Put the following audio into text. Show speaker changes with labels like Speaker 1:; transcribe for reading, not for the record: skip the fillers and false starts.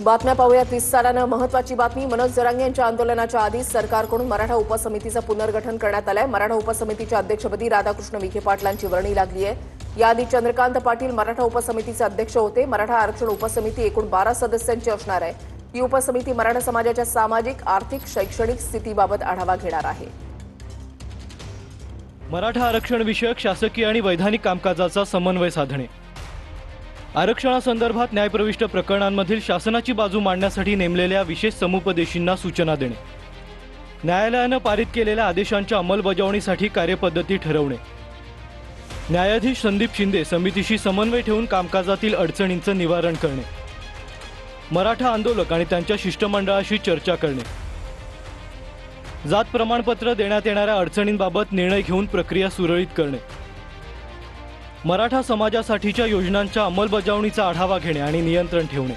Speaker 1: बातम्या पाहूयात विस्तारानं। महत्त्वाची बातमी। मनोज जरांगे यांच्या आंदोलनाच्या आधी सरकारकडून मराठा उपसमितीचं पुनर्गठन करण्यात आलंय। मराठा उपसमितीच्या अध्यक्षपदी राधाकृष्ण विखे पाटलांची वर्णी लागली आहे। याआधी चंद्रकांत पाटील मराठा उपसमितीचे अध्यक्ष होते। मराठा आरक्षण उपसमिती एकूण 12 सदस्यांची असणार आहे। ही उपसमिती मराठा समाजाच्या सामाजिक, आर्थिक, शैक्षणिक स्थितीबाबत आढावा घेणार आहे।
Speaker 2: मराठा आरक्षण विषयक शासकीय आणि वैधानिक कामकाजाचा समन्वय साधणे, आरक्षणासंदर्भात न्यायप्रविष्ट प्रकरणांमधील शासनाची बाजू मांडण्यासाठी नेमलेल्या विशेष समुपदेशींना सूचना देणे, न्यायालयाने पारित केलेल्या आदेशांच्या अंमलबजावणीसाठी कार्यपद्धती ठरवणे, न्यायाधीश संदीप शिंदे समितीशी समन्वय ठेवून कामकाजातील अडचणींचं निवारण करणे, मराठा आंदोलक आणि त्यांच्या शिष्टमंडळाशी चर्चा करणे, जात प्रमाणपत्र देण्यात येणाऱ्या अडचणींबाबत निर्णय घेऊन प्रक्रिया सुरळीत करणे, मराठा समाजासाठीच्या योजनांच्या अंमलबजावणीचा आढावा घेणे आणि नियंत्रण ठेवणे।